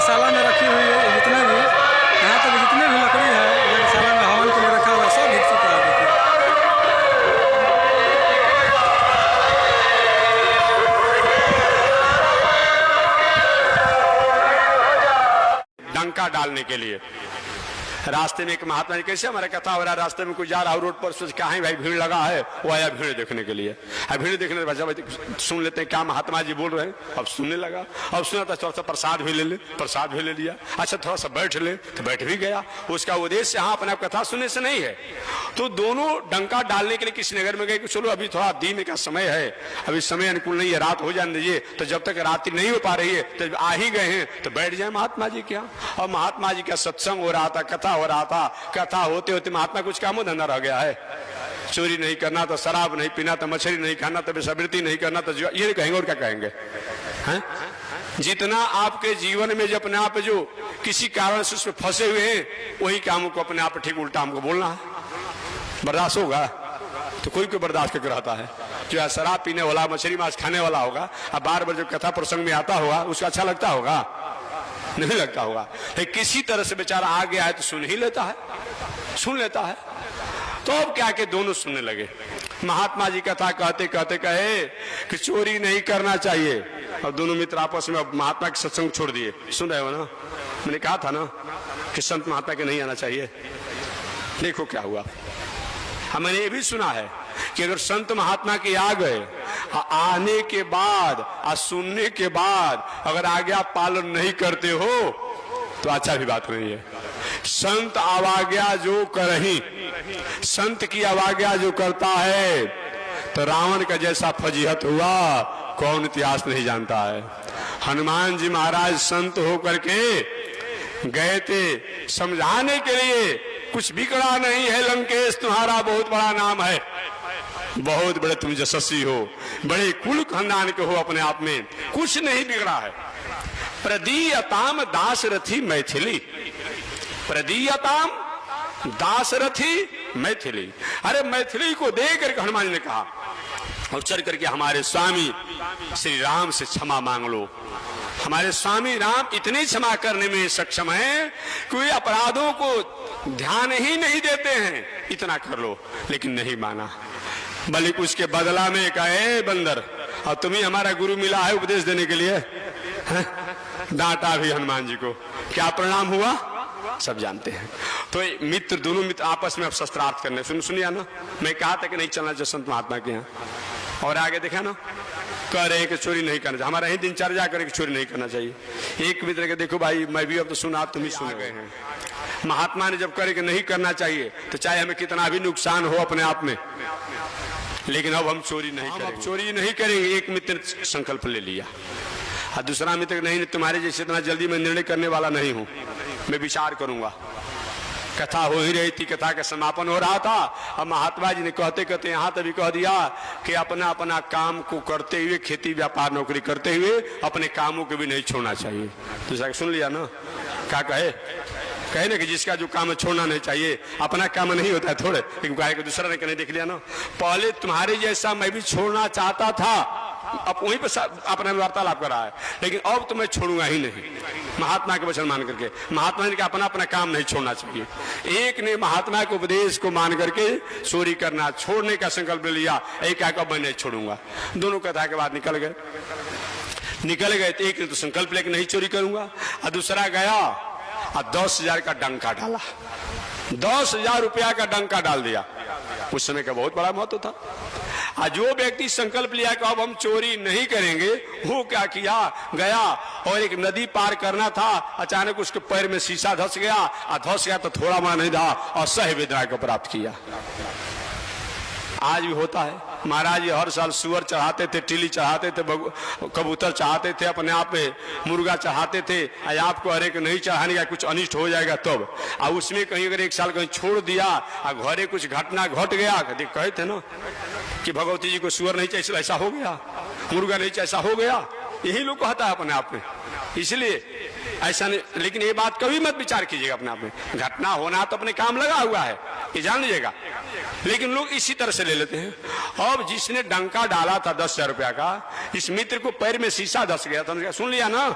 यज्ञशाला में रखी हुई है, जितने भी यहाँ तक जितने भी लकड़ी है यज्ञशाला में हवन के लिए रखा हुआ सब गिर चुका है। डंका डालने के लिए रास्ते में एक महात्मा जी, कैसे हमारा कथा हो रहा है, रास्ते में कोई जा रहा रोड पर, सोच कहाँ भाई भीड़ लगा है, वो आया भीड़ देखने के लिए। भीड़ देखने के बाद सुन लेते हैं क्या महात्मा जी बोल रहे हैं। अब सुनने लगा, अब सुना तो थोड़ा सा प्रसाद भी ले ले, प्रसाद भी ले लिया। अच्छा थोड़ा सा बैठ ले तो बैठ भी गया। उसका उद्देश्य यहाँ अपना कथा सुनने से नहीं है। तो दोनों डंका डालने के लिए किसी नगर में गए कि चलो अभी थोड़ा दिन का समय है, अभी समय अनुकूल नहीं है, रात हो जाने दीजिए। तो जब तक रात्रि नहीं हो पा रही है तो आ ही गए हैं तो बैठ जाए महात्मा जी क्या। और महात्मा जी का सत्संग हो रहा था, कथा हो रहा था। कथा होते होते महात्मा कुछ काम धंधा रह गया है। चोरी नहीं करना तो शराब नहीं पीना तो मछली नहीं खाना तो बेसब्रती नहीं करना तो ये कहेंगे और क्या कहेंगे हैं? जितना आपके जीवन में जो अपने आप जो किसी कारण से उसमें फंसे हुए हैं वही कामों को अपने आप ठीक उल्टा हमको बोलना है। बर्दाश्त होगा तो कोई बर्दाश्त करके रहता है। जो है शराब पीने वाला, मछली मांस खाने वाला होगा, अब बार बार जो कथा प्रसंग में आता होगा उसका अच्छा लगता होगा? नहीं लगता होगा। लेकिन किसी तरह से बेचारा आ गया है तो सुन ही लेता है, सुन लेता है। तो अब क्या के दोनों सुनने लगे। महात्मा जी कथा कहते कहते कहे कि चोरी नहीं करना चाहिए। और दोनों मित्र आपस में महात्मा के सत्संग छोड़ दिए। सुन रहे हो ना, मैंने कहा था ना कि संत महात्मा के नहीं आना चाहिए। देखो क्या हुआ। मैंने ये भी सुना है कि अगर संत महात्मा के आ गए, आने के बाद और सुनने के बाद अगर आज्ञा पालन नहीं करते हो तो अच्छा भी बात नहीं है। संत आवाज्ञा जो करही, संत की आवाज्ञा जो करता है तो रावण का जैसा फजीहत हुआ कौन इतिहास नहीं जानता है। हनुमान जी महाराज संत होकर के गए थे समझाने के लिए, कुछ बिगड़ा नहीं है लंकेश, तुम्हारा बहुत बड़ा नाम है, बहुत बड़े तुम यशस्वी हो, बड़े कुल खानदान के हो, अपने आप में कुछ नहीं बिगड़ा है। प्रदीयताम दासरथी मैथिली, प्रदीयताम दासरथी मैथिली। अरे मैथिली को देख करके हनुमान जी ने कहा और चल करके हमारे स्वामी श्री राम से क्षमा मांग लो। हमारे स्वामी राम इतनी क्षमा करने में सक्षम है कि वे अपराधों को ध्यान ही नहीं देते हैं, इतना कर लो। लेकिन नहीं माना, बल्कि उसके बदला में कहे बंदर और तुम्हें हमारा गुरु मिला है उपदेश देने के लिए, डांटा भी हनुमान जी को। क्या परिणाम हुआ सब जानते हैं। तो मित्र, दोनों मित्र आपस में अब शस्त्रार्थ करने सुनिए ना। मैं कहा था कि नहीं चलना चाहिए संत महात्मा के यहाँ, और आगे देखा ना कह रहे हैं कि चोरी नहीं करना चाहिए। हमारा ही दिनचर्या करे कि चोरी नहीं करना चाहिए। एक मित्र के देखो भाई मैं भी अब तो सुना, तुम ही सुन गए हैं। महात्मा ने जब करे कि नहीं करना चाहिए तो चाहे हमें कितना भी नुकसान हो अपने आप में, लेकिन अब हम चोरी नहीं करेंगे, चोरी नहीं करेंगे। एक मित्र संकल्प ले लिया और दूसरा मित्र नहीं, तुम्हारे जैसे इतना जल्दी मैं निर्णय करने वाला नहीं हूं, मैं विचार करूंगा। कथा हो ही रही थी, कथा का समापन हो रहा था। अब महात्मा जी ने कहते कहते यहाँ तक भी कह दिया कि अपना अपना काम को करते हुए, खेती व्यापार नौकरी करते हुए अपने कामों को भी नहीं छोड़ना चाहिए। दूसरा सुन लिया ना क्या कहे, कहे ना कि जिसका जो काम है छोड़ना नहीं चाहिए। अपना काम नहीं होता है थोड़े, लेकिन कहे कि दूसरा ने कहने देख लिया ना, पहले तुम्हारे जैसा मैं भी छोड़ना चाहता था, अब वहीं पर अपना वार्तालाप कर रहा है, लेकिन अब तो मैं छोड़ूंगा ही नहीं। महात्मा के वचन मान करके महात्मा ने कहा अपना अपना काम नहीं छोड़ना चाहिए। एक ने महात्मा के उपदेश को मान करके चोरी करना छोड़ने का संकल्प लिया, एक कहा मैं नहीं छोड़ूंगा। दोनों कथा के बाद निकल गए तो एक ने तो संकल्प लेकर नहीं चोरी करूंगा, और दूसरा गया और 10,000 का डंका डाला, 10,000 रुपया का डंका डाल दिया। उस समय का बहुत बड़ा महत्व था। और जो व्यक्ति संकल्प लिया कि अब हम चोरी नहीं करेंगे, वो क्या किया, गया और एक नदी पार करना था, अचानक उसके पैर में शीशा धंस गया, और धंस गया तो थोड़ा मार नहीं था और सह वेदना को प्राप्त किया। आज भी होता है। महाराज जी हर साल सुअर चढ़ाते थे, टिली चढ़ाते थे, कबूतर चढ़ाते थे, अपने आप में मुर्गा चढ़ाते थे। आज आपको हर एक नहीं चढ़ाने का, कुछ अनिष्ट हो जाएगा तब। और उसमें कहीं अगर एक साल कहीं छोड़ दिया और घरे कुछ घटना घट गया, कहे थे ना कि भगवती जी को सुअर नहीं चाहिए ऐसा हो गया, मुर्गा नहीं चाहिए ऐसा हो गया, यही लोग कहता है अपने आप में। इसलिए ऐसा नहीं, लेकिन ये बात कभी मत विचार कीजिएगा अपने आप में। घटना होना तो अपने काम लगा हुआ है, ये जान लीजिएगा, लेकिन लोग इसी तरह से ले लेते हैं। अब जिसने डंका डाला था 10,000 रुपया का, इस मित्र को पैर में शीशा धस गया था, सुन लिया ना,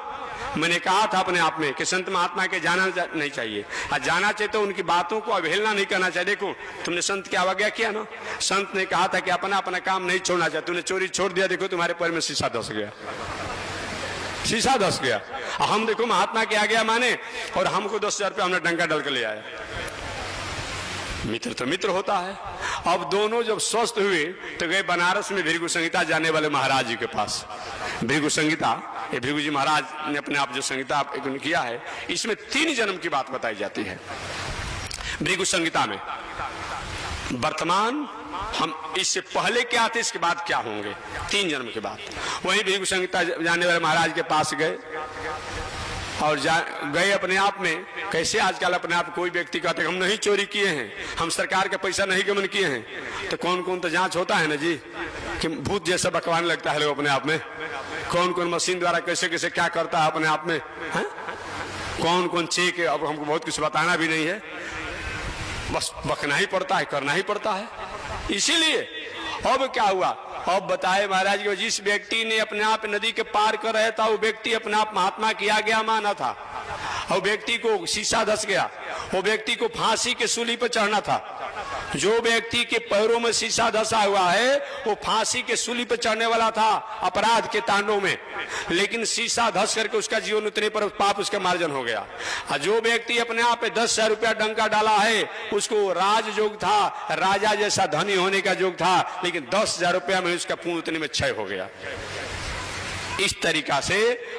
मैंने कहा था अपने आप में कि संत महात्मा के जाना नहीं चाहिए, और जाना चाहिए तो उनकी बातों को अवहेलना नहीं करना चाहिए। देखो तुमने संत की अवज्ञा किया ना, संत ने कहा था कि अपना अपना काम नहीं छोड़ना चाहिए, तुमने चोरी छोड़ दिया, देखो तुम्हारे पैर में शीशा धस गया, शीशा धस गया। हम देखो महात्मा के आ गया माने, और हमको 10,000 रुपया हमने डंका डल के ले आया। मित्र तो मित्र होता है। अब दोनों जब स्वस्थ हुए तो गए बनारस में भृगु संहिता जाने वाले महाराज जी के पास। भृगु संहिता, ये भृगु जी महाराज ने अपने आप जो संहिता किया है, इसमें 3 जन्म की बात बताई जाती है। भृगु संहिता में वर्तमान, हम इससे पहले क्या थे, इसके बाद क्या होंगे, 3 जन्म के बाद। वही भृगु संहिता जाने वाले महाराज के पास गए और गए अपने आप में। कैसे आजकल अपने आप कोई व्यक्ति कहते हम नहीं चोरी किए हैं, हम सरकार का पैसा नहीं गमन किए हैं, तो कौन कौन तो जांच होता है ना जी, कि भूत जैसा बकवाने लगता है लोग अपने आप में। कौन कौन मशीन द्वारा कैसे कैसे क्या करता है अपने आप में, है? कौन कौन चेक, अब हमको बहुत कुछ बताना भी नहीं है, बस बकना ही पड़ता है, करना ही पड़ता है। इसीलिए अब क्या हुआ, अब बताए महाराज कि जिस व्यक्ति ने अपने आप नदी के पार कर रहा था, वो व्यक्ति अपने आप महात्मा किया गया माना था, और व्यक्ति को शीशा धस गया, वो व्यक्ति को फांसी के सूली पर चढ़ना था। जो व्यक्ति के पैरों में शीशा धसा हुआ है वो फांसी के सूली पर चढ़ने वाला था अपराध के तांडव में, लेकिन शीशा धस करके उसका जीवन उतने पर पाप उसका मार्जन हो गया। और जो व्यक्ति अपने आप पे 10,000 रुपया डंका डाला है, उसको राजयोग था, राजा जैसा धनी होने का योग था, लेकिन 10,000 रुपया में उसका पुण्य उतने में क्षय हो गया। इस तरीका से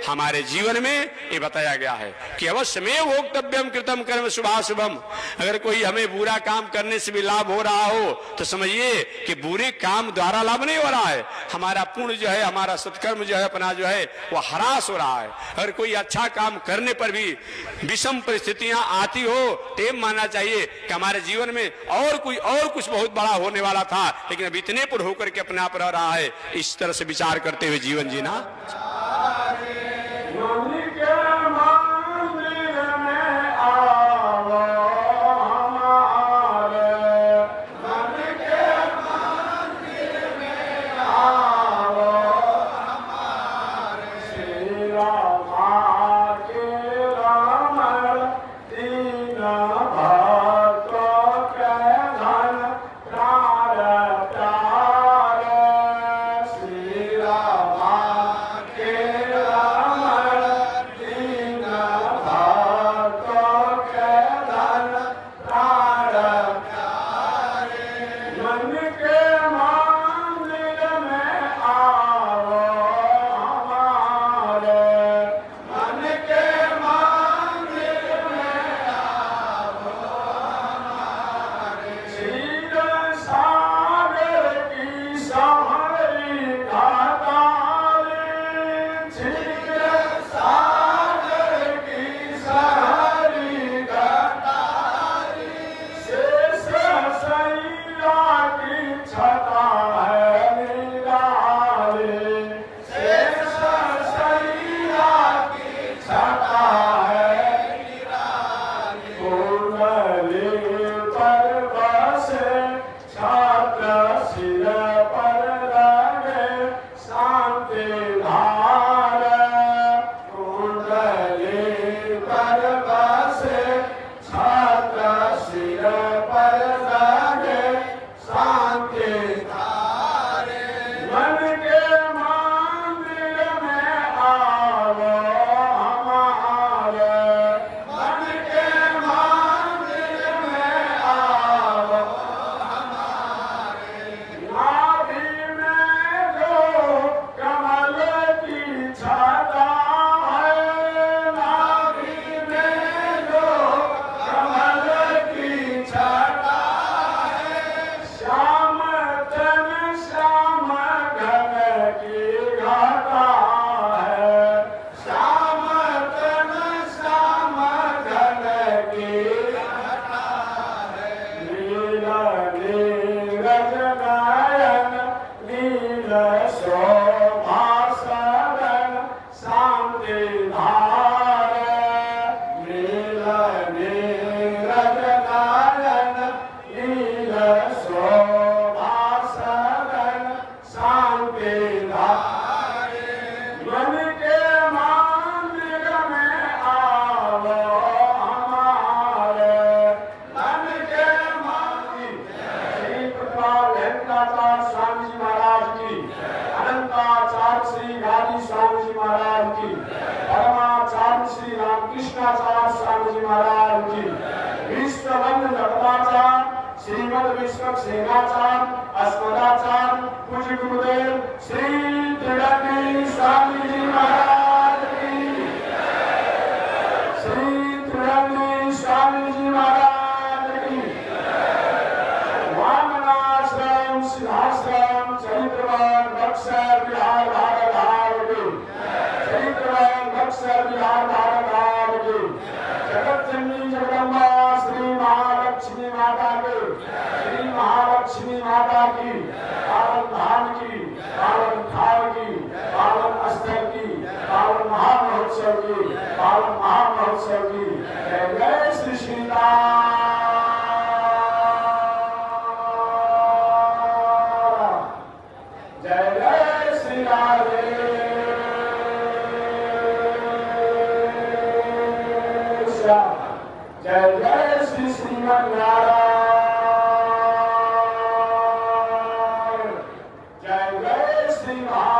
हमारे जीवन में ये बताया गया है कि अवश्य में वोक्तव्यम कृतम कर्म शुभाशुभम। अगर कोई हमें बुरा काम करने से भी लाभ हो रहा हो तो समझिए कि बुरे काम द्वारा लाभ नहीं हो रहा है, हमारा पुण्य जो है, हमारा सत्कर्म जो है, अपना जो है वो ह्रास हो रहा है। अगर कोई अच्छा काम करने पर भी विषम परिस्थितियां आती हो तो मानना चाहिए कि हमारे जीवन में और कुछ बहुत बड़ा होने वाला था, लेकिन अब इतने पर होकर के अपने आप रह रहा है। इस तरह से विचार करते हुए जीवन जीना। श्रीमद विश्वक्सेनाचार्य अस्मदाचार्य पूज्य गुरुदेव श्री त्रिदंडी स्वामी जी महाराज की, श्री त्रिदंडी स्वामी जी महाराज की। वामनाश्रम सिद्धाश्रम चरित्रवान बक्सर बिहार भारत भाग की, चरित्रवान बक्सर बिहार भारत भाग की। जगत जननी जगदम्बा श्री महालक्ष्मी माता के, श्री महालक्ष्मी माता की पावन धाम की, पावन थाल की, पावन स्थल की, पावन महामहोत्सव की, पावन महामहोत्सव की। जय जय श्री सीताराम, जय जय श्री राधे श्याम, जय जय श्री श्रीमन्नारायण, जय जय श्री भास्कर,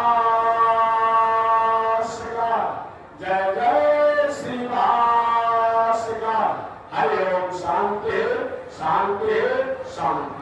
जय जय श्री भास्कर। हरि ओम। शांति शांति शांति।